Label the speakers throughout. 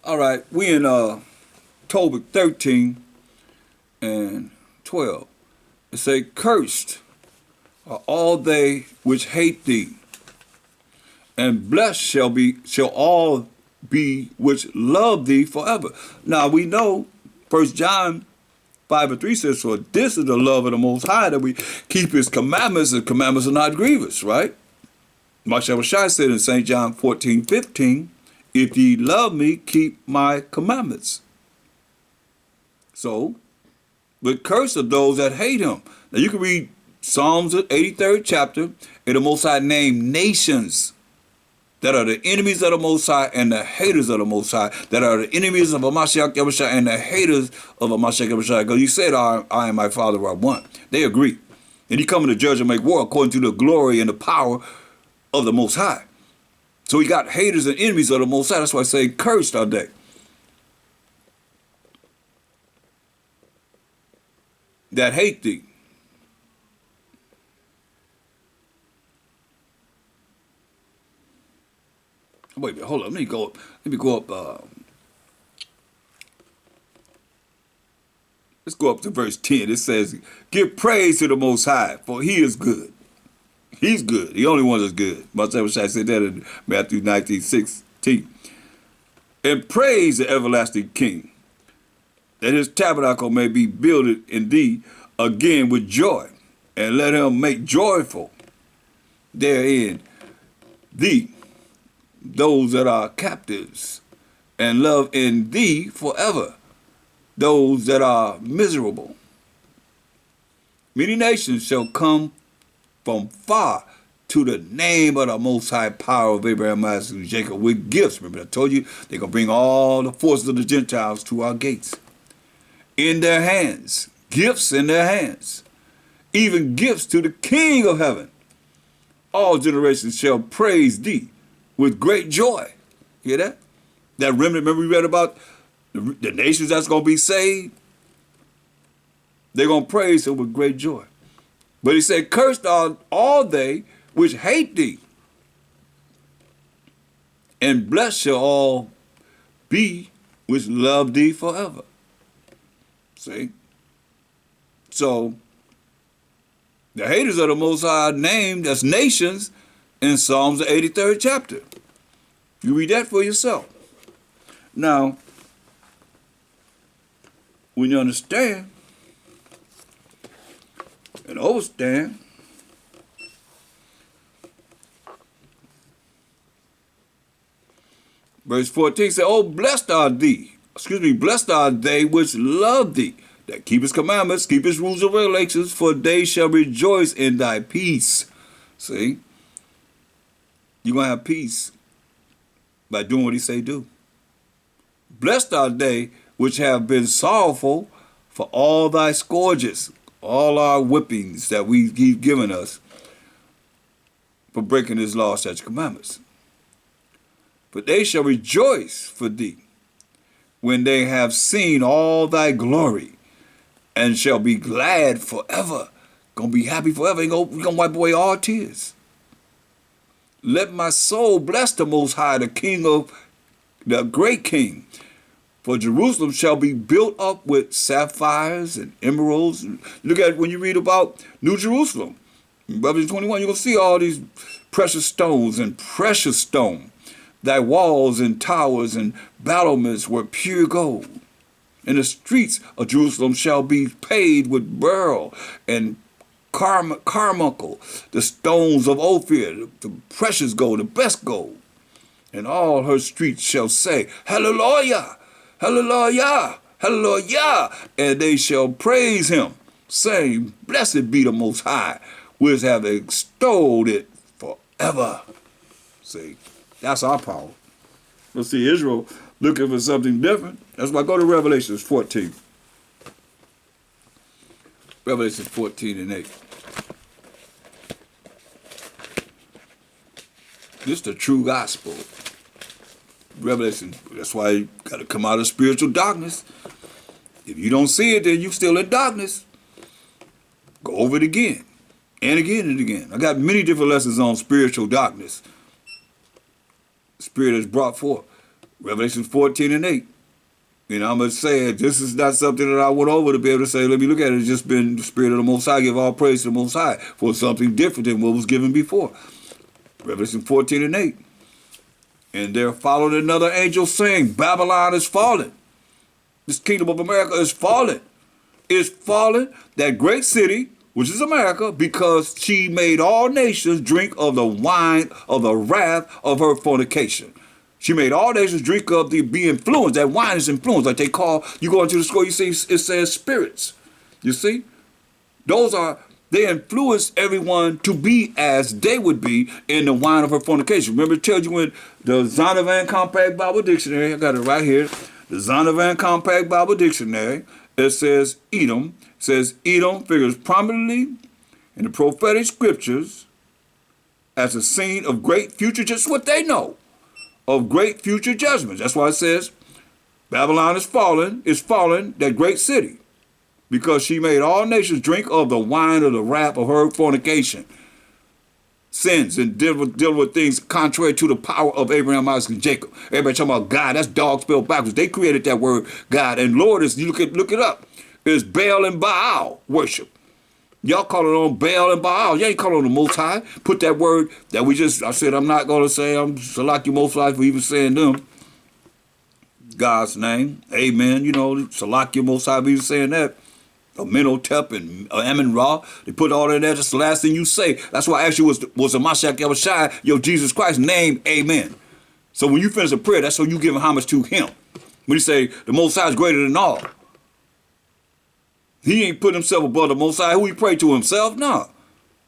Speaker 1: All right, we in Tobit 13 and 12. It say, "Cursed are all they which hate thee, and blessed shall all be which love thee forever." Now we know 1 John 5:3 says, "For this is the love of the Most High, that we keep His commandments, and commandments are not grievous," right? Mashal Shai said in St. John 14:15, "If ye love me, keep my commandments." So, but cursed are those that hate him. Now you can read Psalms 83rd chapter, and the Most High named nations that are the enemies of the Most High and the haters of the Most High, that are the enemies of Mashiach Yahushua and the haters of Mashiach Yahushua. Because He said, I and my Father are one. They agree. And He coming to judge and make war according to the glory and the power of the Most High. So He got haters and enemies of the Most High. That's why I say, cursed are they that hate thee. Wait a minute, hold on. Let me go up. Let's go up to verse 10. It says, "Give praise to the Most High, for He is good." He's good. The only one that's good. Myself I said that in Matthew 19:16. "And praise the everlasting King, that His tabernacle may be builded in thee again with joy, and let Him make joyful therein thee, those that are captives, and love in thee forever those that are miserable. Many nations shall come from far to the name of the Most High power of Abraham, Isaac, and Jacob with gifts." Remember, I told you they're going to bring all the forces of the Gentiles to our gates. "In their hands, gifts in their hands, even gifts to the King of heaven. All generations shall praise thee with great joy." Hear that? That remnant, remember we read about the nations that's going to be saved? They're going to praise Him with great joy. But He said, "Cursed are all they which hate thee, and blessed shall all be which love thee forever." See? So, the haters of the Most High named as nations in Psalms the 83rd chapter. You read that for yourself. Now, when you understand and understand, verse 14 says, blessed are they which love thee, that keep His commandments, keep His rules and regulations, for they shall rejoice in thy peace." See? You're going to have peace by doing what He say do. "Blessed are they which have been sorrowful for all thy scourges," all our whippings that He's given us for breaking His law, statutes, commandments. "For they shall rejoice for thee when they have seen all thy glory, and shall be glad forever." Gonna be happy forever. We're gonna wipe away all tears. "Let my soul bless the Most High, the great King. For Jerusalem shall be built up with sapphires and emeralds." Look at when you read about New Jerusalem. In Revelation 21, you're going to see all these precious stones and precious stone. "Thy walls and towers and battlements were pure gold. And the streets of Jerusalem shall be paved with beryl and carbuncle, the stones of Ophir, the precious gold, the best gold. And all her streets shall say, Hallelujah, Hallelujah, Hallelujah. And they shall praise Him, saying, Blessed be the Most High, which have extolled it forever." See, that's our power. Let's see, Israel looking for something different. That's why I go to Revelation 14. Revelation 14 and 8. This is the true gospel. Revelation, that's why you got to come out of spiritual darkness. If you don't see it, then you're still in darkness. Go over it again and again and again. I got many different lessons on spiritual darkness. Spirit is brought forth. Revelation 14 and 8. And I'm going to say this is not something that I went over to be able to say, let me look at it. It's just been the Spirit of the Most High, give all praise to the Most High for something different than what was given before. Revelation 14 and 8. And there followed another angel saying, Babylon is fallen. This kingdom of America is fallen. Is fallen, that great city, which is America, because she made all nations drink of the wine of the wrath of her fornication. She made all nations drink of be influenced. That wine is influenced. Like they call, you go into the store, you see it says spirits. You see? They influence everyone to be as they would be in the wine of her fornication. Remember, it tells you in the Zondervan Compact Bible Dictionary, I got it right here, the Zondervan Compact Bible Dictionary, it says Edom. It says Edom figures prominently in the prophetic scriptures as a scene of great future, just what they know, of great future judgments. That's why it says Babylon is fallen, that great city, because she made all nations drink of the wine of the wrath of her fornication. Sins and deal with things contrary to the power of Abraham, Isaac, and Jacob. Everybody talking about God, that's dog spelled backwards. They created that word God. And Lord, is you look it up. It's Baal and Baal worship. Y'all call it on Baal and Baal. You ain't calling on the Most High. Put that word that I said I'm not going to say, I'm Salaki Most High for even saying them. God's name. Amen. You know, Salaki Most High for even saying that. Amenhotep and Amun-Ra, they put all in there. That's the last thing you say. That's why I asked you, was the Mashiach Yahushua, your Jesus Christ name? Amen. So when you finish a prayer, that's when you give homage to him. When you say the Most High is greater than all, he ain't put himself above the Most High. Who he prayed to, himself? No.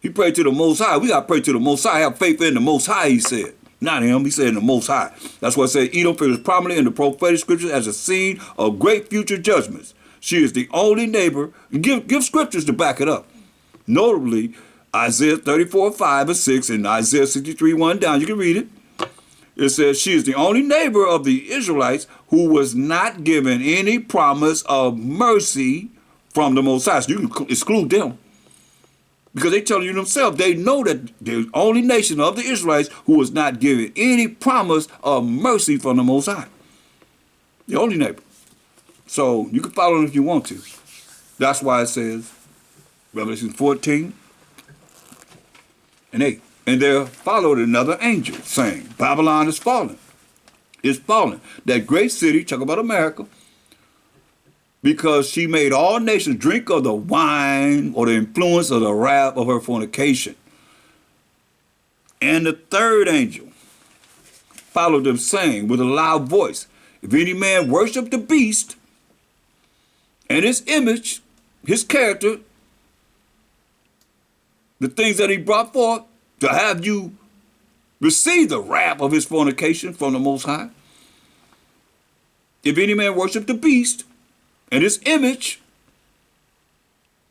Speaker 1: He prayed to the Most High. We got to pray to the Most High. Have faith in the Most High, he said. Not him. He said in the Most High. That's why I said Edom figures prominently in the prophetic scriptures as a scene of great future judgments. She is the only neighbor. Give scriptures to back it up. Notably, Isaiah 34, 5 and 6 and Isaiah 63, 1 down. You can read it. It says, she is the only neighbor of the Israelites who was not given any promise of mercy from the Most High. So you can exclude them. Because they tell you themselves, they know that the only nation of the Israelites who was not given any promise of mercy from the Most High. The only neighbor. So you can follow them if you want to. That's why it says, Revelation 14 and 8. And there followed another angel saying, Babylon is fallen. It's fallen. That great city, talk about America, because she made all nations drink of the wine or the influence of the wrath of her fornication. And the third angel followed them saying with a loud voice, if any man worship the beast, and his image, his character, the things that he brought forth to have you receive the wrath of his fornication from the Most High. If any man worship the beast and his image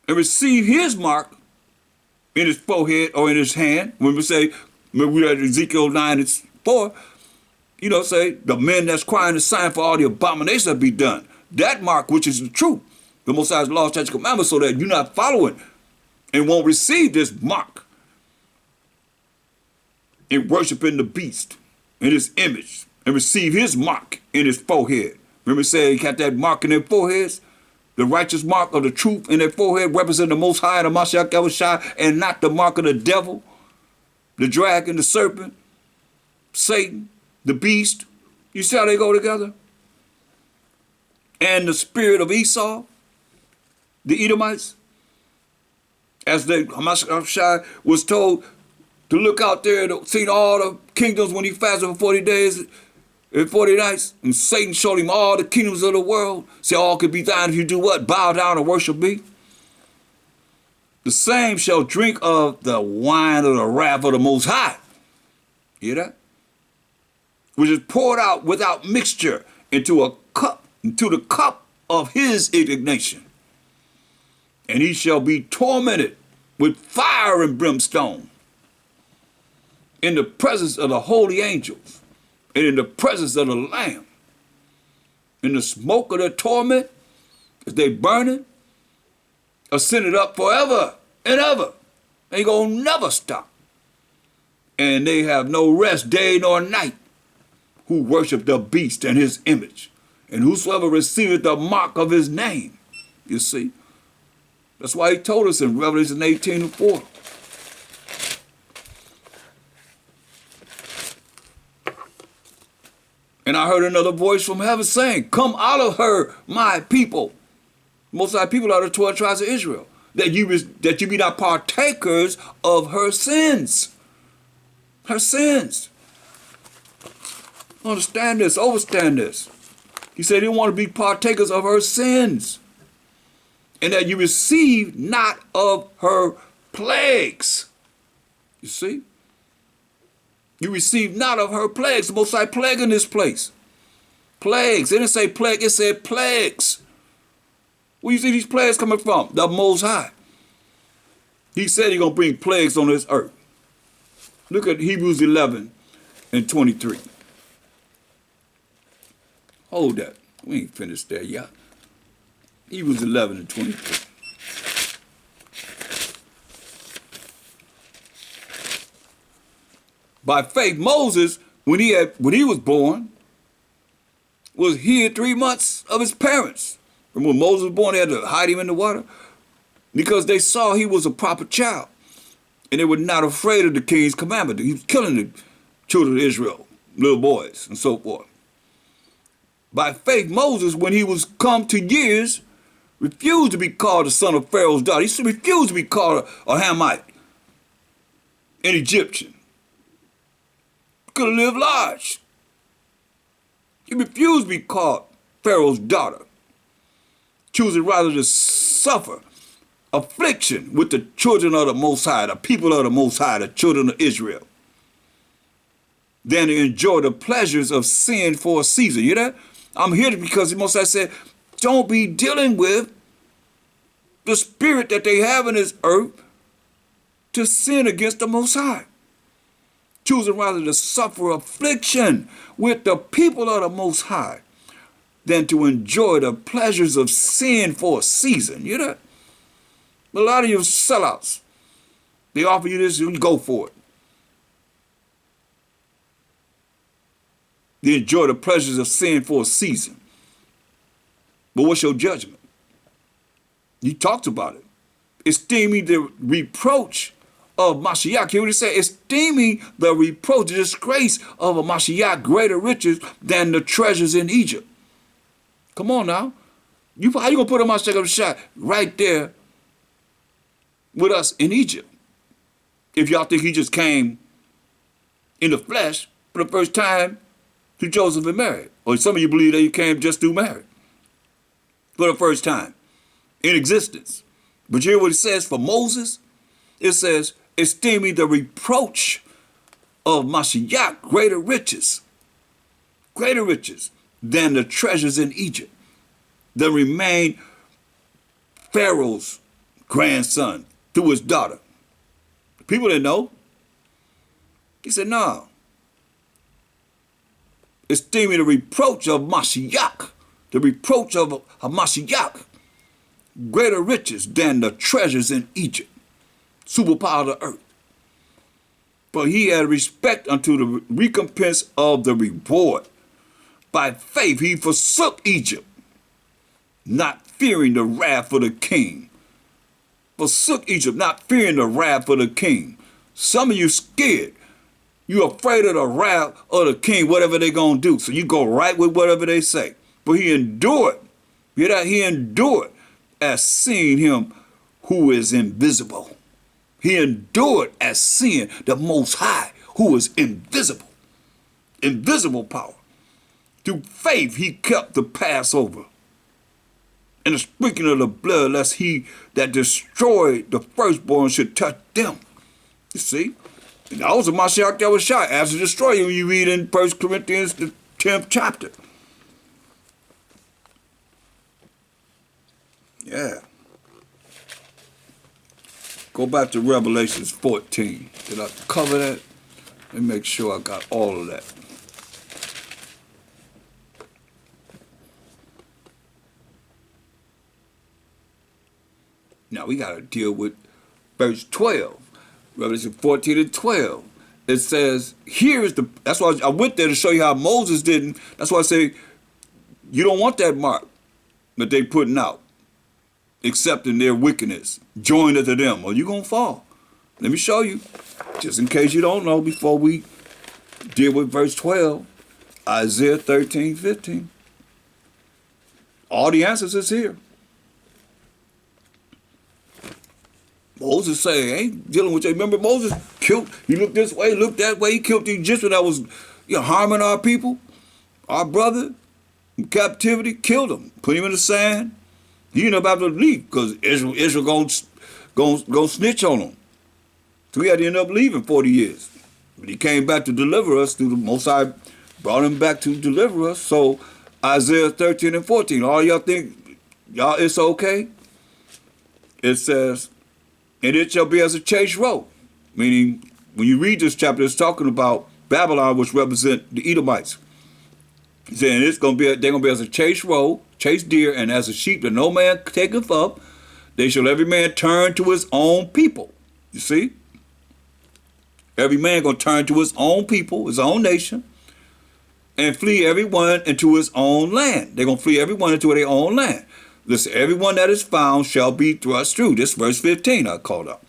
Speaker 1: and receive his mark in his forehead or in his hand, when we say, when we read Ezekiel 9 and 4, you know, say, the men that's crying the sign for all the abominations that be done. That mark, which is the truth. The Most High's law, statutes, commandments, so that you're not following and won't receive this mark in worshiping the beast in his image and receive his mark in his forehead. Remember he said he got that mark in their foreheads? The righteous mark of the truth in their forehead represent the Most High and the Mashiach Yahushua, and not the mark of the devil, the dragon, the serpent, Satan, the beast. You see how they go together? And the spirit of Esau, the Edomites, as Hamashiach was told to look out there to see all the kingdoms when he fasted for 40 days and 40 nights, and Satan showed him all the kingdoms of the world. Say all could be thine if you do what? Bow down and worship me. The same shall drink of the wine of the wrath of the Most High. Hear that? Which is poured out without mixture into a cup, into the cup of his indignation. And he shall be tormented with fire and brimstone in the presence of the holy angels and in the presence of the Lamb. In the smoke of their torment, as they burning, ascended up forever and ever. They gonna never stop. And they have no rest day nor night. who worship the beast and his image, and whosoever receiveth the mark of his name. You see? That's why he told us in Revelation 18:4. And I heard another voice from heaven saying, come out of her, my people. Most High people are the 12 tribes of Israel. That you be not partakers of her sins. Her sins. Understand this, overstand this. He said he didn't want to be partakers of her sins. And that you receive not of her plagues. You see? You receive not of her plagues. The Most High plague in this place. Plagues. It didn't say plague, it said plagues. Where you see these plagues coming from? The Most High. He said he's going to bring plagues on this earth. Look at Hebrews 11:23. Hold that. We ain't finished there yet. Hebrews 11:23. By faith, Moses, when he was born, was hid 3 months of his parents. Remember when Moses was born, they had to hide him in the water? Because they saw he was a proper child. And they were not afraid of the king's commandment. He was killing the children of Israel, little boys, and so forth. By faith, Moses, when he was come to years, refused to be called the son of Pharaoh's daughter. He refused to be called a Hamite, an Egyptian. Could have lived large. He refused to be called Pharaoh's daughter, choosing rather to suffer affliction with the children of the Most High, the people of the Most High, the children of Israel, than to enjoy the pleasures of sin for a season. You know? I'm here because the Most High said, don't be dealing with the spirit that they have in this earth to sin against the Most High. Choosing rather to suffer affliction with the people of the Most High than to enjoy the pleasures of sin for a season. You know? A lot of you sellouts, they offer you this, you go for it. They enjoy the pleasures of sin for a season. But what's your judgment? He talks about it. Esteeming the reproach of Mashiach. Hear what he said? Esteeming the reproach, the disgrace of a Mashiach greater riches than the treasures in Egypt. Come on now. How you going to put a Mashiach right there with us in Egypt? If y'all think he just came in the flesh for the first time to Joseph and Mary. Or some of you believe that he came just through Mary for the first time in existence. But you hear what it says for Moses? It says, esteeming the reproach of Mashiach greater riches than the treasures in Egypt that remain Pharaoh's grandson through his daughter. People didn't know. He said, no. Esteeming the reproach of Mashiach, the reproach of Mashiach, greater riches than the treasures in Egypt, superpower of the earth. But he had respect unto the recompense of the reward. By faith he forsook Egypt, not fearing the wrath of the king. Forsook Egypt, not fearing the wrath of the king. Some of you scared. You're afraid of the wrath of the king, whatever they're going to do. So you go right with whatever they say. But he endured. You hear that? He endured as seeing him who is invisible. He endured as seeing the Most High who is invisible. Invisible power. Through faith he kept the Passover and the sprinkling of the blood, lest he that destroyed the firstborn should touch them. You see? And that was a Mashiach that was shot as a destroyer when you read in 1 Corinthians, the 10th chapter. Yeah. Go back to Revelations 14. Did I cover that? Let me make sure I got all of that. Now we got to deal with verse 12. Revelation 14:12. it says, here is the, that's why I went there to show you how Moses didn't, that's why I say, you don't want that mark that they putting out, accepting their wickedness, join unto them, or you're going to fall. Let me show you, just in case you don't know, before we deal with verse 12, Isaiah 13:15. All the answers is here. Moses say, ain't dealing with you. Remember Moses killed, he looked this way, looked that way, he killed the Egyptian that was harming our people, our brother, in captivity, killed him, put him in the sand. He ended up having to leave because Israel gonna snitch on him. So he had to end up leaving 40 years. But he came back to deliver us through the Most High, brought him back to deliver us. So Isaiah 13 and 14, all y'all think, y'all, it's okay? It says, and it shall be as a chased roe. Meaning, when you read this chapter, it's talking about Babylon, which represent the Edomites. He's saying they're gonna be as a chased roe, chased deer, and as a sheep that no man taketh up, they shall every man turn to his own people. You see? Every man gonna turn to his own people, his own nation, and flee everyone into his own land. They're gonna flee everyone into their own land. Listen, everyone that is found shall be thrust through. This verse 15 I called up.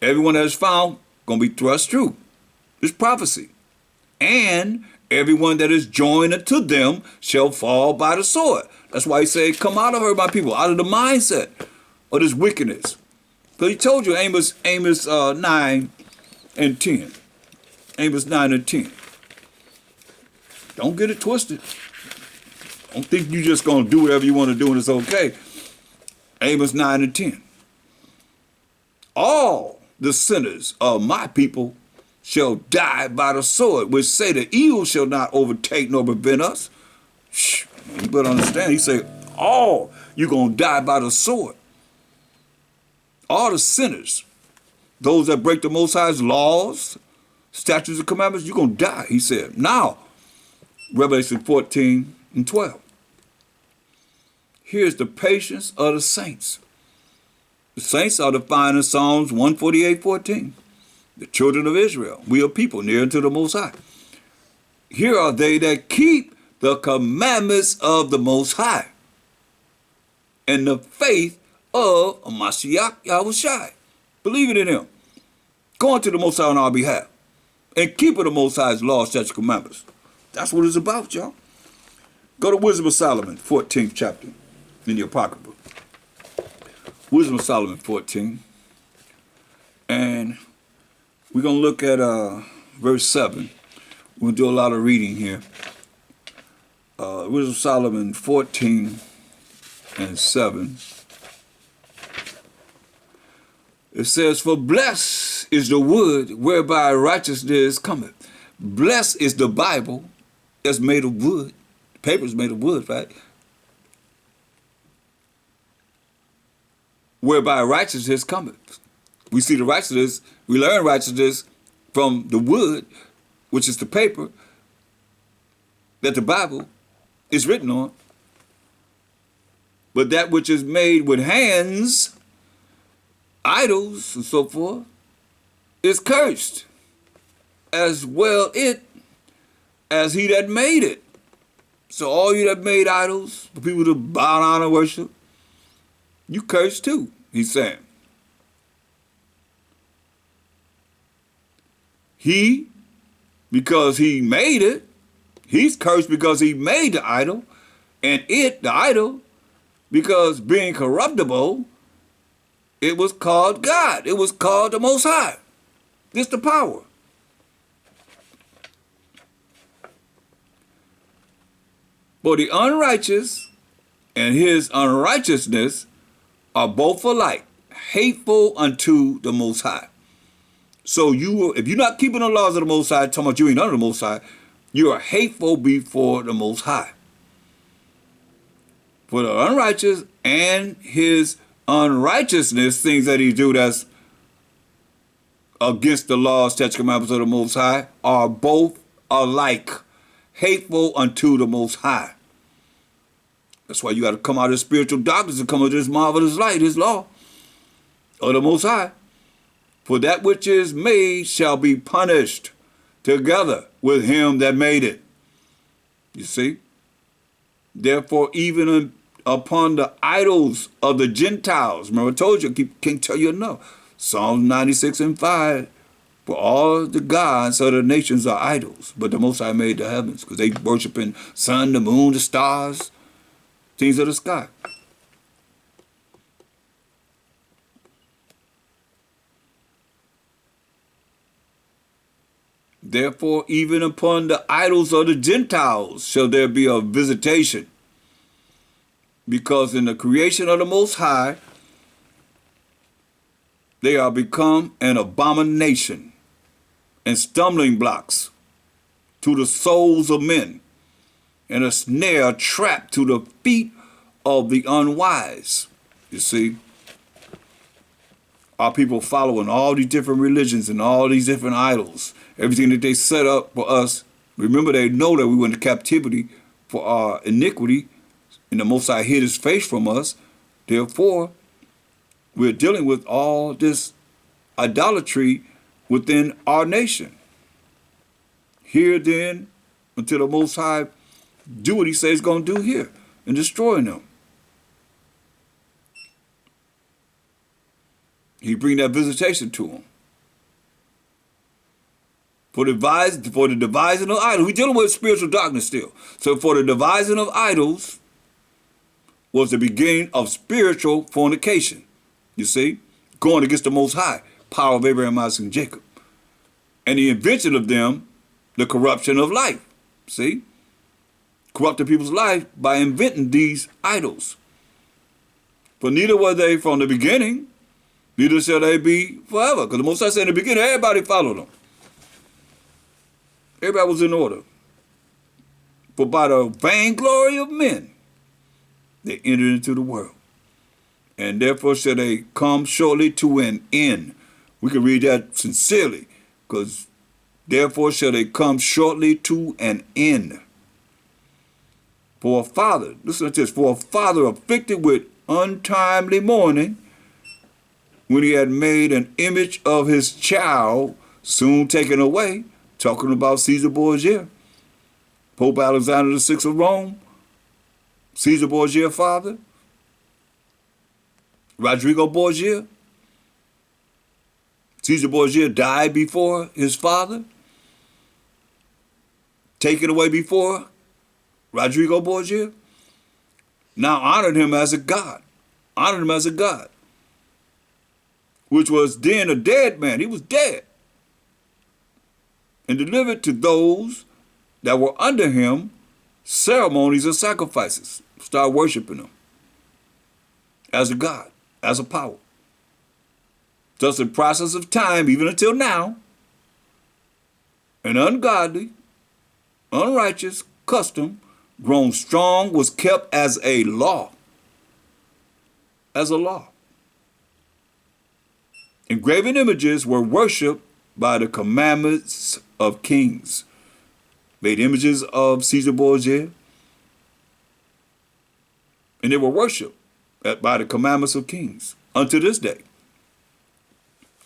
Speaker 1: Everyone that is found gonna be thrust through. This prophecy. And everyone that is joined unto them shall fall by the sword. That's why he said, come out of her, my people, out of the mindset of this wickedness. Because he told you Amos 9 and 10. Amos 9 and 10. Don't get it twisted. Don't think you're just going to do whatever you want to do and it's okay. Amos 9 and 10. All the sinners of my people shall die by the sword, which say the evil shall not overtake nor prevent us. Shh, you better understand. He said, all you're going to die by the sword. All the sinners, those that break the Most High's laws, statutes and commandments, you're going to die, he said. Now, Revelation 14 and 12. Here's the patience of the saints. The saints are defined in Psalms 148:14. The children of Israel, we are people near unto the Most High. Here are they that keep the commandments of the Most High and the faith of Mashiach Yahushai. Believing in him. Going to the Most High on our behalf. And keeping the Most High's laws, statutes, and commandments. That's what it's about, y'all. Go to Wisdom of Solomon, 14th chapter, in your pocketbook. Wisdom of Solomon, 14. And we're going to look at verse 7. We're going to do a lot of reading here. Wisdom of Solomon, 14 and 7. It says, for blessed is the wood whereby righteousness cometh. Blessed is the Bible that's made of wood. The paper is made of wood, right? Whereby righteousness cometh. We see the righteousness, we learn righteousness from the wood, which is the paper that the Bible is written on. But that which is made with hands, idols and so forth, is cursed, as well it as he that made it. So all you that made idols for people to bow down and worship, you cursed too, he's saying. He, because he made it, he's cursed because he made the idol, and it, the idol, because being corruptible, it was called God. It was called the Most High. This the power. For the unrighteous and his unrighteousness are both alike, hateful unto the Most High. So if you're not keeping the laws of the Most High, talking about you ain't under the Most High, you are hateful before the Most High. For the unrighteous and his unrighteousness, things that he do that's against the laws, statutes, commandments of the Most High, are both alike, hateful unto the Most High. That's why you got to come out of spiritual darkness and come out of this marvelous light, his law of the Most High. For that which is made shall be punished. together with him that made it. You see? Therefore, even upon the idols of the Gentiles, remember I told you, can't tell you enough. Psalms 96:5, for all the gods of the nations are idols, but the Most High made the heavens, because they worshiping sun, the moon, the stars, things of the sky. Therefore, even upon the idols of the Gentiles shall there be a visitation. Because in the creation of the Most High, they are become an abomination and stumbling blocks to the souls of men, and a snare, a trap to the feet of the unwise. You see? Our people following all these different religions and all these different idols, everything that they set up for us. Remember, they know that we went into captivity for our iniquity, and the Most High hid his face from us. Therefore, we're dealing with all this idolatry within our nation. Here then, until the Most High do what he says he's going to do here and destroying them. He bring that visitation to them. For the devising of idols, we're dealing with spiritual darkness still. So for the devising of idols was the beginning of spiritual fornication. You see? Going against the Most High, power of Abraham, Isaac, and Jacob. And the invention of them, the corruption of life. See? Corrupting people's life by inventing these idols. For neither were they from the beginning, neither shall they be forever. Because the Most High said in the beginning, everybody followed them. Everybody was in order. For by the vainglory of men, they entered into the world. And therefore shall they come shortly to an end. We can read that sincerely, because therefore shall they come shortly to an end. For a father, listen to this, for a father afflicted with untimely mourning, when he had made an image of his child, soon taken away, talking about Caesar Borgia, Pope Alexander VI of Rome, Caesar Borgia father, Rodrigo Borgia. Caesar Borgia died before his father, taken away before Rodrigo Borgia. Now honored him as a god, honored him as a god, which was then a dead man. He was dead. And delivered to those that were under him ceremonies and sacrifices. Start worshiping him as a god, as a power. Thus in process of time, even until now, an ungodly, unrighteous custom grown strong was kept as a law. As a law. Engraven images were worshipped by the commandments of kings. Made images of Caesar Borgia, and they were worshipped by the commandments of kings unto this day.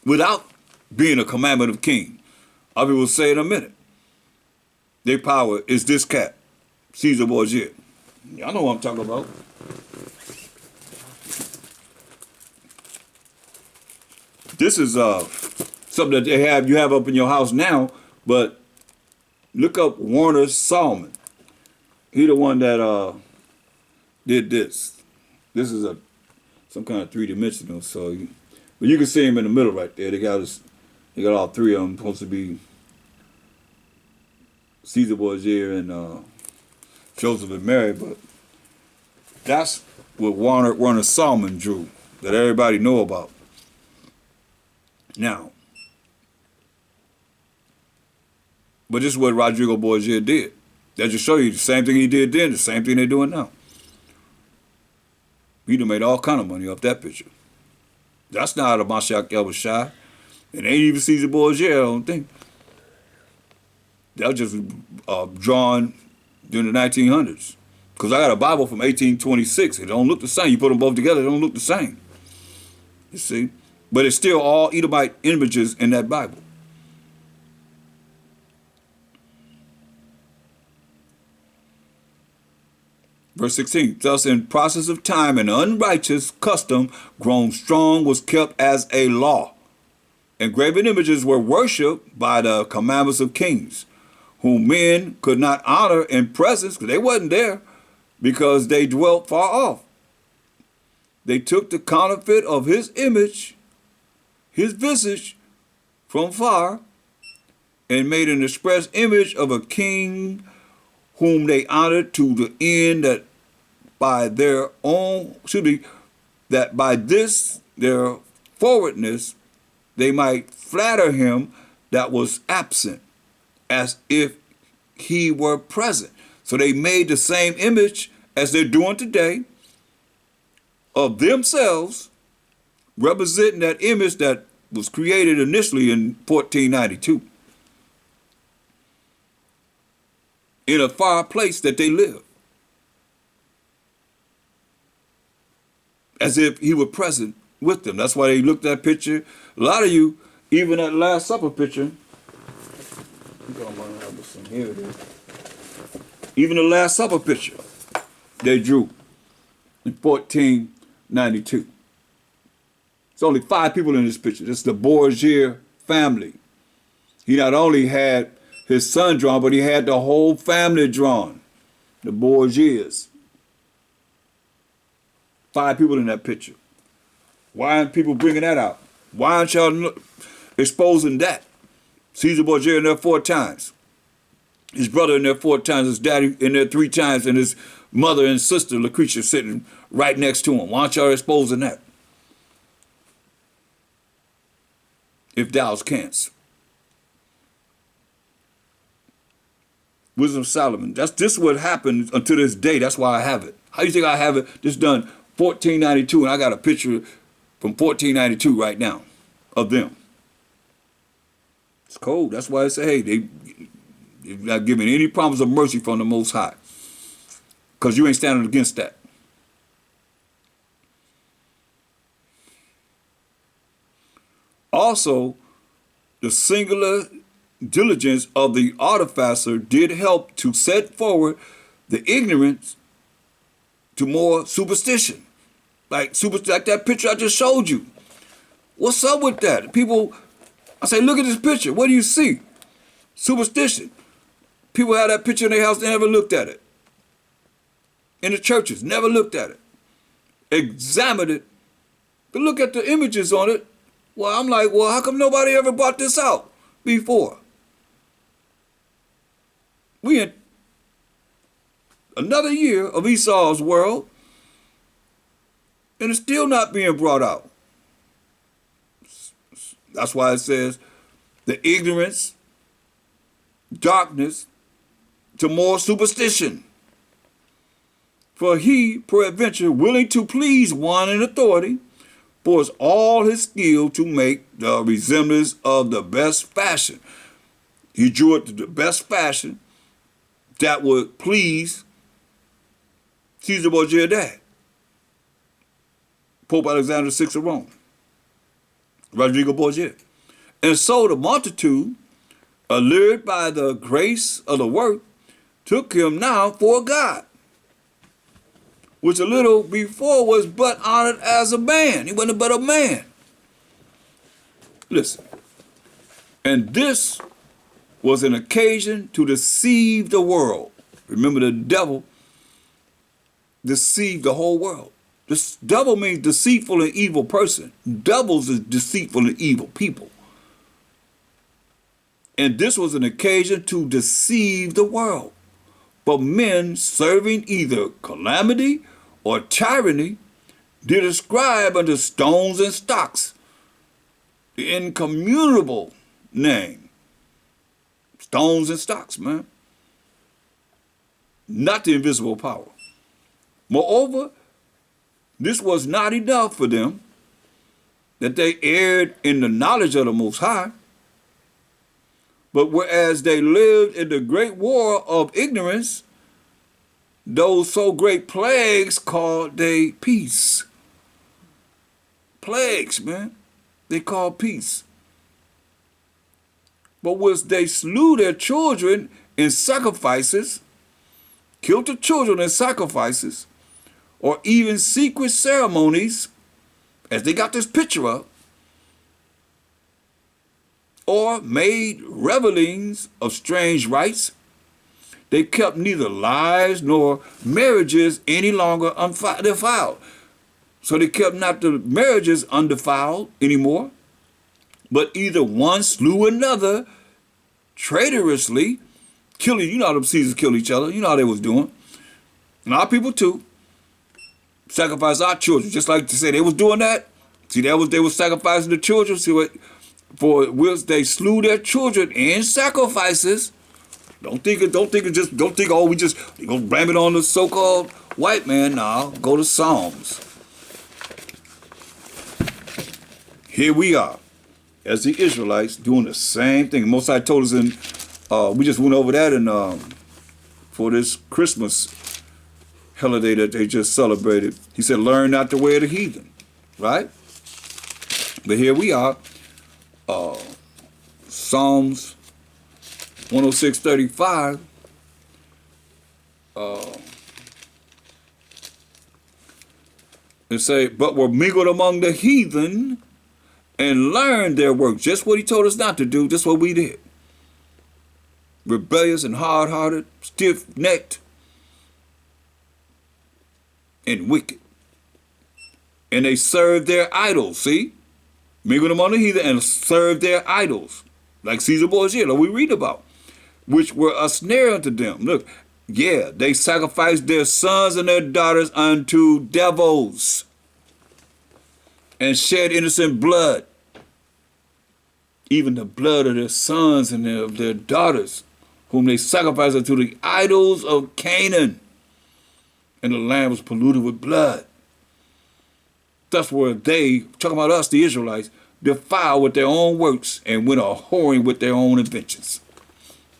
Speaker 1: Without being a commandment of king, I will say in a minute, their power is this cat, Caesar Borgia. Y'all know what I'm talking about. This is something that you have up in your house now, but look up Warner Salmon. He the one that did this. This is some kind of three-dimensional. So, but you can see him in the middle right there. They got all three of them supposed to be Caesar Borgia and Joseph and Mary. But that's what Warner Salmon drew that everybody know about. Now, but this is what Rodrigo Borgia did. That just show you the same thing he did then, the same thing they're doing now. He done made all kind of money off that picture. That's not a Mashiach El-Bashai. It ain't even Caesar Borgia, I don't think. That was just drawn during the 1900s. Because I got a Bible from 1826. It don't look the same. You put them both together, it don't look the same. You see? But it's still all Edomite images in that Bible. Verse 16, thus in process of time an unrighteous custom grown strong was kept as a law. And graven images were worshipped by the commandments of kings, whom men could not honor in presence, because they wasn't there, because they dwelt far off. They took the counterfeit of his image, his visage, from far, and made an express image of a king whom they honored, to the end that by their own, that by this their forwardness they might flatter him that was absent, as if he were present. So they made the same image as they're doing today of themselves, representing that image that was created initially in 1492. In a far place that they live, as if he were present with them. That's why they looked at that picture. A lot of you, even that Last Supper picture, here it is. Even the Last Supper picture they drew in 1492. There's only 5 people in this picture. This is the Borgia family. He not only had his son drawn, but he had the whole family drawn, the Borgias. 5 people in that picture. Why aren't people bringing that out? Why aren't y'all exposing that? Caesar Borgia in there 4 times. His brother in there 4 times. His daddy in there 3 times. And his mother and sister, Lucretia, sitting right next to him. Why aren't y'all exposing that? If thou canst. Wisdom of Solomon. This is what happened until this day. That's why I have it. How do you think I have it? This done 1492, and I got a picture from 1492 right now of them. It's cold. That's why I say, hey, they're not giving any promise of mercy from the Most High, because you ain't standing against that. Also, the singular diligence of the artificer did help to set forward the ignorance to more superstition. Like that picture I just showed you. What's up with that? People, I say, look at this picture. What do you see? Superstition. People have that picture in their house, they never looked at it. In the churches, never looked at it. Examined it. But look at the images on it. Well, I'm like, well, how come nobody ever brought this out before? We in another year of Esau's world, and it's still not being brought out. That's why it says the ignorance, darkness, to more superstition. For he, peradventure, willing to please one in authority, pours all his skill to make the resemblance of the best fashion. He drew it to the best fashion that would please Caesar Borgia dad, Pope Alexander VI of Rome, Rodrigo Borgia. And so the multitude, allured by the grace of the work, took him now for a god, which a little before was but honored as a man. He wasn't but a man. Listen, and this was an occasion to deceive the world. Remember, the devil deceived the whole world. This devil means deceitful and evil person. Devils is deceitful and evil people. And this was an occasion to deceive the world. But men serving either calamity or tyranny did ascribe unto stones and stocks the incommunicable name. Stones and stocks, man. Not the invisible power. Moreover, this was not enough for them, that they erred in the knowledge of the Most High, but whereas they lived in the great war of ignorance, those so great plagues called they peace. Plagues, man. They called peace. But whilst they slew their children in sacrifices, killed the children in sacrifices, or even secret ceremonies, as they got this picture of, or made revelings of strange rites. They kept neither lives nor marriages any longer undefiled. So they kept not the marriages undefiled anymore, but either one slew another traitorously, killing. You know how the Caesars killed each other. You know how they was doing. And our people too. Sacrifice our children, just like to say they was doing that. See, they was sacrificing the children. See what? For which they slew their children in sacrifices. Don't think, oh, we just gonna blame it on the so-called white man. Now, go to Psalms. Here we are, as the Israelites, doing the same thing. Most High told us in, we just went over that in, for this Christmas holiday that they just celebrated. He said, learn not the way of the heathen, right? But here we are, Psalms 106:35. It say, but were mingled among the heathen and learned their works. Just what he told us not to do, just what we did. Rebellious and hard-hearted, stiff-necked, and wicked. And they served their idols, see? Mingled among the heathen and served their idols. Like Caesar Borgia, like we read about. Which were a snare unto them. Look, yeah, they sacrificed their sons and their daughters unto devils and shed innocent blood. Even the blood of their sons and of their daughters, whom they sacrificed unto the idols of Canaan. And the land was polluted with blood. That's where they, talking about us, the Israelites, defiled with their own works and went a-whoring with their own inventions.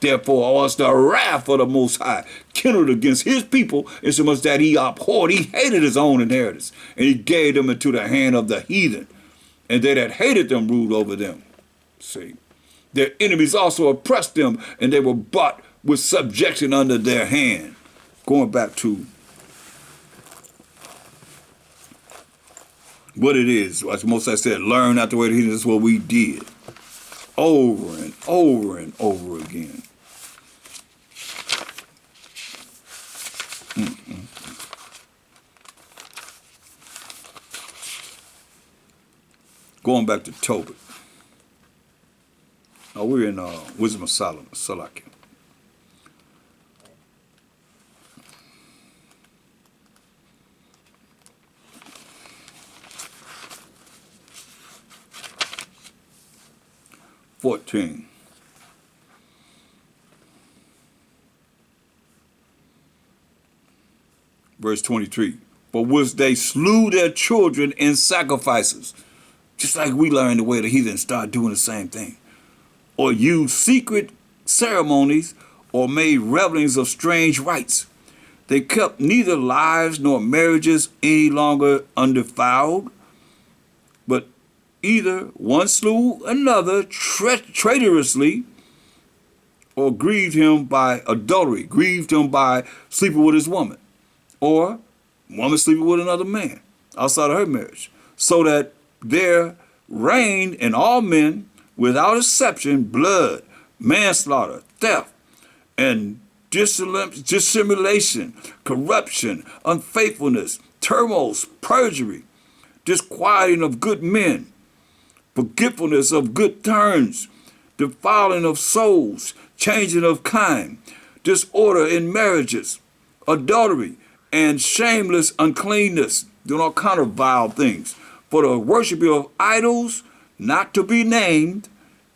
Speaker 1: Therefore was the wrath of the Most High kindled against his people, insomuch that he abhorred, he hated his own inheritance, and he gave them into the hand of the heathen, and they that hated them ruled over them. See, their enemies also oppressed them, and they were brought with subjection under their hand. Going back to what it is, as Most High said, learn not the way of the heathen. Is what we did over and over and over again. Going back to Tobit. Now we're in Wisdom of Solomon, Salakia. Verse 23. For which they slew their children in sacrifices. Just like we learned the way the heathen start doing the same thing. Or used secret ceremonies or made revelings of strange rites. They kept neither lives nor marriages any longer undefiled, but either one slew another traitorously, or grieved him by adultery, grieved him by sleeping with his woman, or woman sleeping with another man outside of her marriage, so that there reigned in all men, without exception, blood, manslaughter, theft, and dissimulation, corruption, unfaithfulness, turmoils, perjury, disquieting of good men, forgetfulness of good turns, defiling of souls, changing of kind, disorder in marriages, adultery, and shameless uncleanness, doing all kind of vile things. For the worshiping of idols, not to be named,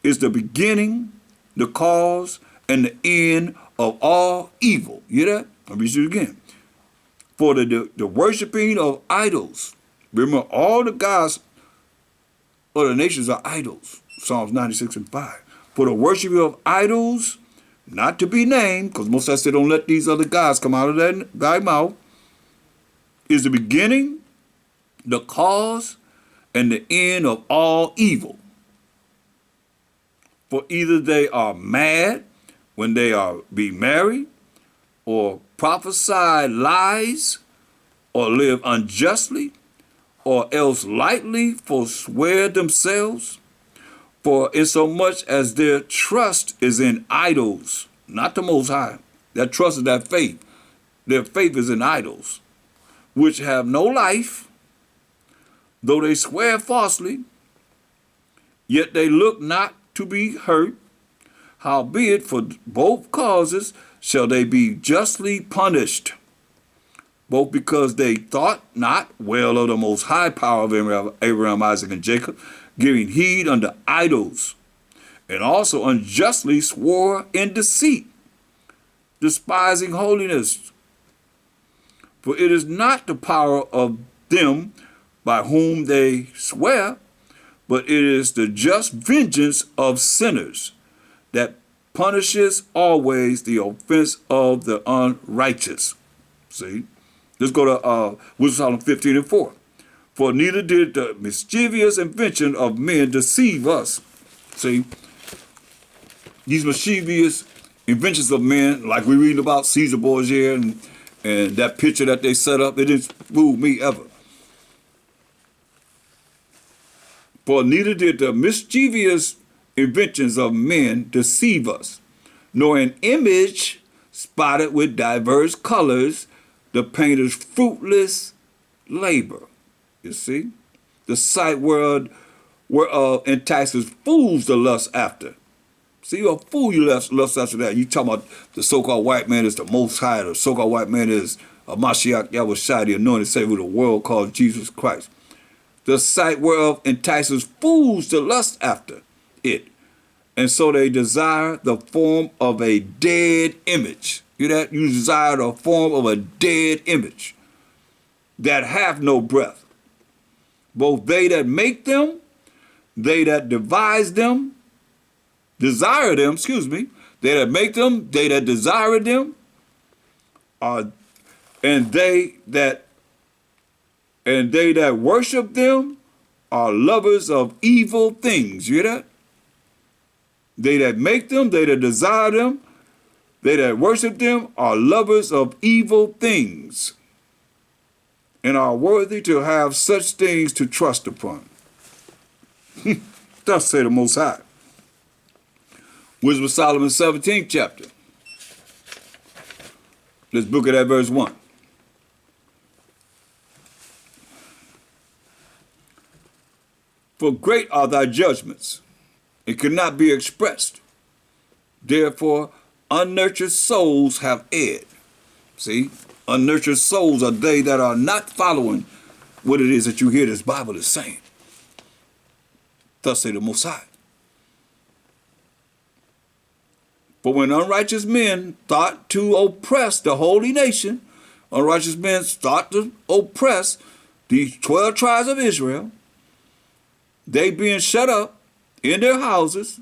Speaker 1: is the beginning, the cause, and the end of all evil. You hear that? I'll read it again. For the worshiping of idols. Remember, all the gods of the nations are idols. Psalms 96:5. For the worshiping of idols, not to be named, because most of us say don't let these other gods come out of that thy mouth, is the beginning, the cause, and the end of all evil. For either they are mad when they are be married, or prophesy lies, or live unjustly, or else lightly forswear themselves. For insomuch as their trust is in idols, not the Most High, that trust is that faith. Their faith is in idols, which have no life, though they swear falsely, yet they look not to be hurt. Howbeit, for both causes shall they be justly punished, both because they thought not well of the most high power of Abraham, Isaac, and Jacob, giving heed unto idols, and also unjustly swore in deceit, despising holiness. For it is not the power of them by whom they swear, but it is the just vengeance of sinners that punishes always the offense of the unrighteous. See? Let's go to Wisdom 15:4. For neither did the mischievous invention of men deceive us. See? These mischievous inventions of men, like we read about Caesar Borgia and that picture that they set up, it didn't fool me ever. For neither did the mischievous inventions of men deceive us, nor an image spotted with diverse colors, the painter's fruitless labor. You see? The sight whereof entices fools to lust after. See, you're a fool, you lust after that. You talking about the so-called white man is the Most High, the so-called white man is a Mashiach Yahushua, the anointed Savior of the world called Jesus Christ. The sight whereof entices fools to lust after it. And so they desire the form of a dead image. You hear that? You desire the form of a dead image that have no breath. Both they that make them, they that devise them, desire them, they that make them, they that desire them, and they that worship them are lovers of evil things. You hear that? They that make them, they that desire them, they that worship them are lovers of evil things, and are worthy to have such things to trust upon. Thus say the Most High. Wisdom of Solomon 17th chapter. Let's look at that verse 1. For great are thy judgments, and cannot be expressed. Therefore, unnurtured souls have erred. See, unnurtured souls are they that are not following what it is that you hear this Bible is saying. Thus say the Most High. For when unrighteous men thought to oppress the holy nation, unrighteous men thought to oppress the 12 tribes of Israel, they being shut up in their houses,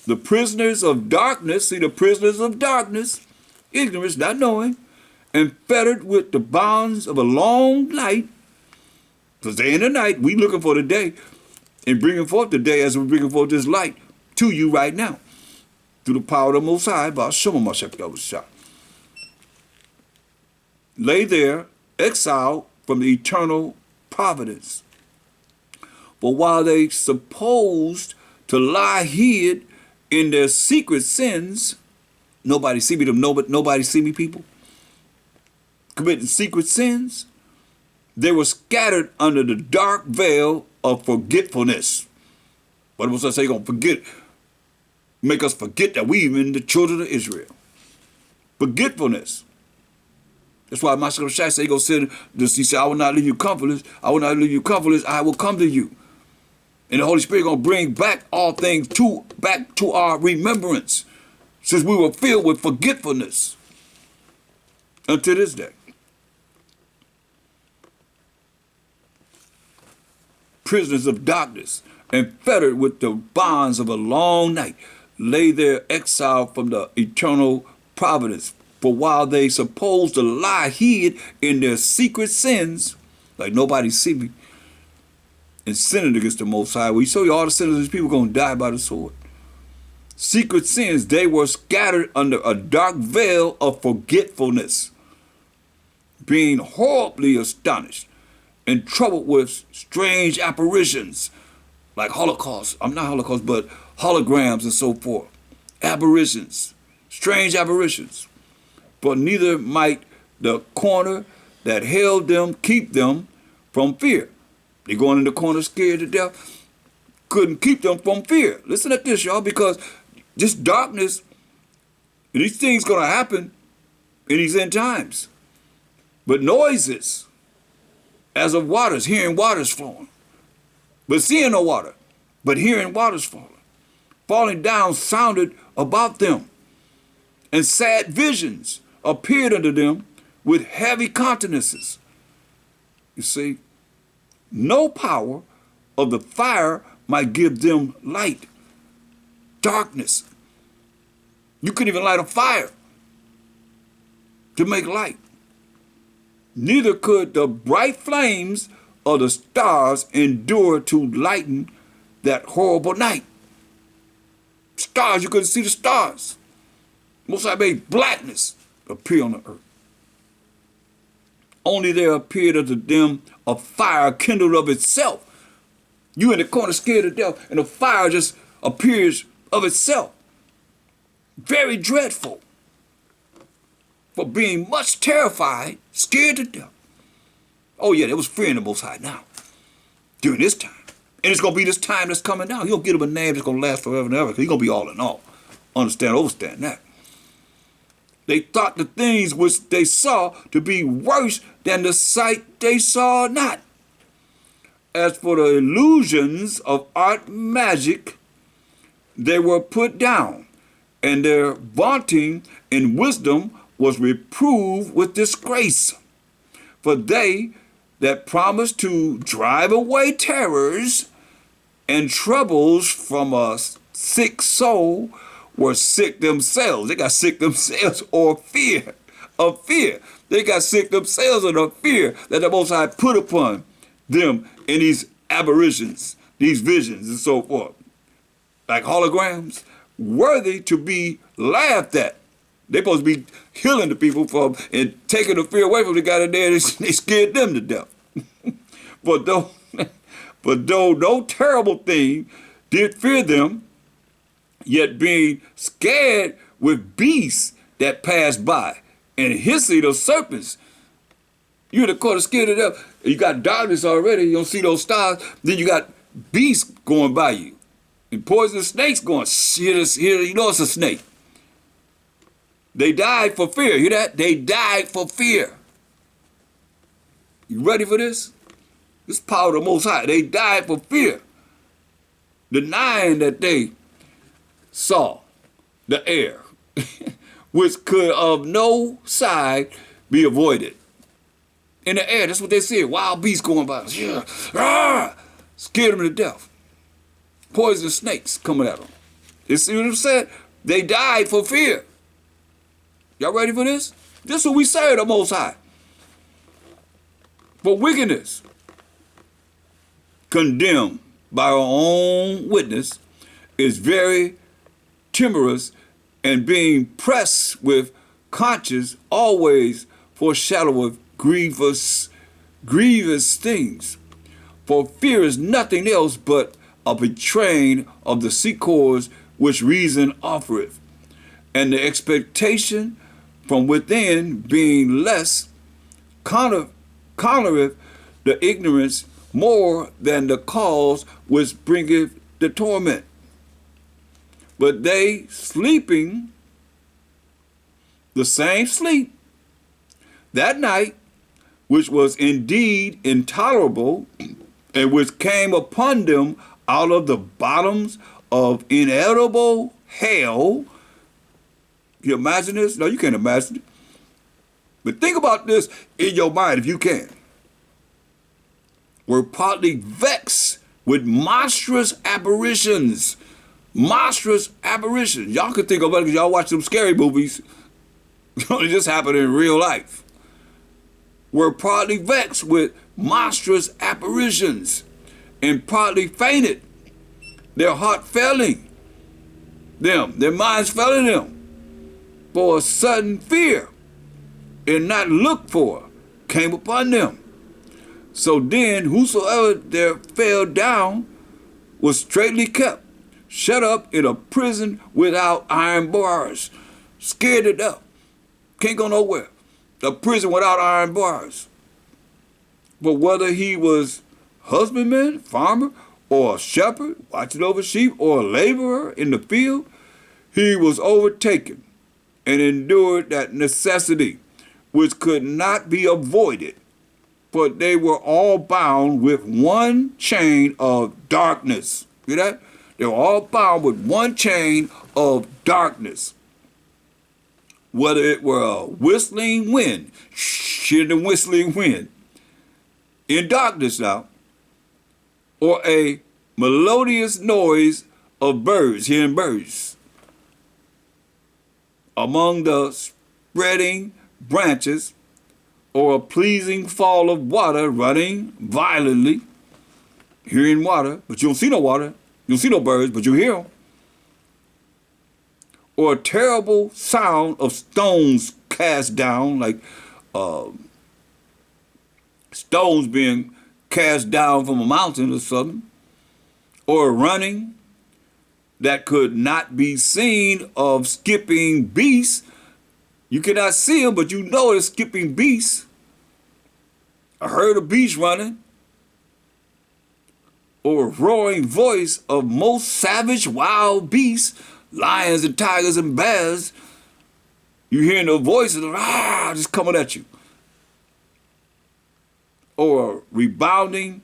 Speaker 1: the prisoners of darkness, see the prisoners of darkness, ignorance, not knowing, and fettered with the bonds of a long night, because day and the night, we looking for the day, and bringing forth the day as we're bringing forth this light to you right now, through the power of the Most High, by Shema Mashiach Yahushua. Lay there, exiled from the eternal providence. For while they supposed to lie hid in their secret sins, nobody see me, nobody see me people, committing secret sins, they were scattered under the dark veil of forgetfulness. What was I say? You're going to forget, make us forget that we even the children of Israel. Forgetfulness. That's why Mashiach Shai said, he going to send this, he said, I will not leave you comfortless. I will not leave you comfortless. I will come to you. And the Holy Spirit going to bring back all things back to our remembrance, since we were filled with forgetfulness until this day. Prisoners of darkness and fettered with the bonds of a long night, lay there exiled from the eternal providence. For while they supposed to lie hid in their secret sins, like nobody see me, and sinning against the Most High, we show you all the sinners of these people going to die by the sword. secret sins, they were scattered under a dark veil of forgetfulness, being horribly astonished and troubled with strange apparitions like Holocaust. I'm not Holocaust, but holograms and so forth. Apparitions, strange apparitions. But neither might the corner that held them keep them from fear. They going in the corner scared to death. Couldn't keep them from fear. Listen at this, y'all, because this darkness, these things going to happen in these end times. But noises as of waters, hearing waters flowing, but seeing no water, but hearing waters falling down sounded about them, and sad visions appeared unto them with heavy countenances. You see, no power of the fire might give them light. Darkness. You couldn't even light a fire to make light. Neither could the bright flames of the stars endure to lighten that horrible night. Stars, you couldn't see the stars. Most High made blackness appear on the earth. Only there appeared unto them a fire kindled of itself. You in the corner scared to death, and the fire just appears of itself. Very dreadful. For being much terrified, scared to death. Oh yeah, there was fear in the Most High now. During this time. And it's going to be this time that's coming down. You don't give him a name that's going to last forever and ever, because he's going to be all in all. Understand that. They thought the things which they saw to be worse than the sight they saw not. As for the illusions of art magic, they were put down, and their vaunting in wisdom was reproved with disgrace. For they that promised to drive away terrors and troubles from a sick soul were sick themselves. They got sick themselves of fear. They got sick themselves of the fear that the Most High put upon them in these aberrations, these visions and so forth. Like holograms, worthy to be laughed at. They're supposed to be healing the people from and taking the fear away from the guy in there. They scared them to death. But though no terrible thing did fear them, yet being scared with beasts that passed by and hissing of serpents, you in the corner scared to death. You got darkness already. You don't see those stars. Then you got beasts going by you and poisonous snakes going. Here, you know it's a snake. They died for fear. Hear that? They died for fear. You ready for this? This power of the Most High. They died for fear. Denying that they saw the air, which could of no side be avoided. In the air, that's what they said. Wild beasts going by. Yeah. Ah! Scared them to death. Poisonous snakes coming at them. You see what I'm saying? They died for fear. Y'all ready for this? This is what we say the Most High. For wickedness, condemned by our own witness, is very timorous, and being pressed with conscience always foreshadoweth grievous things. For fear is nothing else but a betraying of the secrets which reason offereth, and the expectation from within being less countereth the ignorance more than the cause which bringeth the torment. But they sleeping the same sleep that night, which was indeed intolerable, and which came upon them out of the bottoms of inedible hell. You imagine this? No, you can't imagine it. But think about this in your mind if you can. Were partly vexed with monstrous apparitions. Monstrous apparitions. Y'all can think about it because y'all watch some scary movies. It just happened in real life. Were partly vexed with monstrous apparitions, and partly fainted, their heart failing, them. Their minds fell in them. For a sudden fear and not looked for came upon them. So then whosoever there fell down was straitly kept, shut up in a prison without iron bars, scared to death, can't go nowhere. A prison without iron bars. But whether he was husbandman, farmer, or a shepherd watching over sheep, or a laborer in the field, he was overtaken and endured that necessity which could not be avoided, for they were all bound with one chain of darkness. See that? They were all bound with one chain of darkness. Whether it were a whistling wind, in the whistling wind, in darkness now, or a melodious noise of birds, hearing birds, among the spreading branches, or a pleasing fall of water running violently, hearing water, but you don't see no water, you don't see no birds, but you hear them. Or a terrible sound of stones cast down, like stones being cast down from a mountain or something, or a running that could not be seen of skipping beasts. You cannot see them, but you know it's skipping beasts. I heard a beast running, or a roaring voice of most savage wild beasts, lions and tigers and bears. You hearing the voices just coming at you. Or a rebounding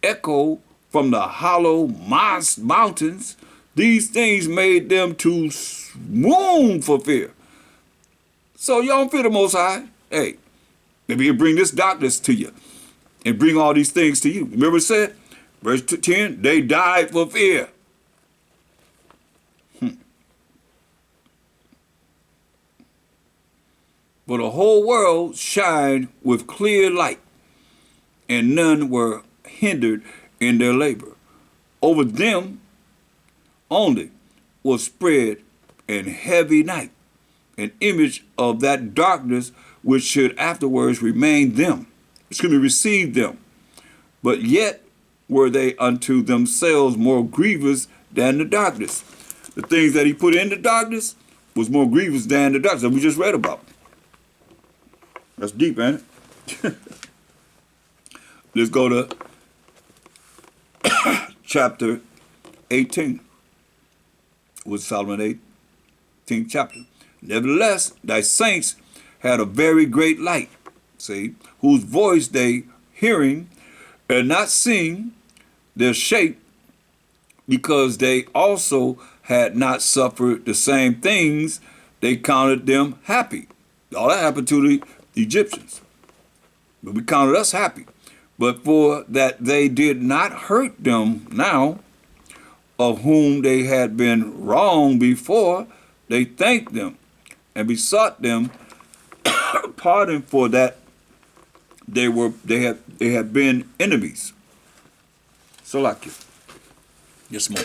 Speaker 1: echo from the hollow mountains. These things made them to swoon for fear. So you don't fear the Most High. Hey, maybe he'll bring this darkness to you and bring all these things to you. Remember it said, verse 10, they died for fear. For the whole world shined with clear light, and none were hindered in their labor. Over them only was spread an heavy night, an image of that darkness which should afterwards receive them. But yet were they unto themselves more grievous than the darkness. The things that he put in the darkness was more grievous than the darkness that we just read about. That's deep, ain't it? Let's go to chapter 18 with Solomon 18th chapter. Nevertheless, thy saints had a very great light, see, whose voice they hearing and not seeing their shape, because they also had not suffered the same things, they counted them happy. All that happened to the Egyptians, but we counted us happy. But for that they did not hurt them now, of whom they had been wrong before, they thanked them and besought them pardon for that they had been enemies. So like you. Yes, more.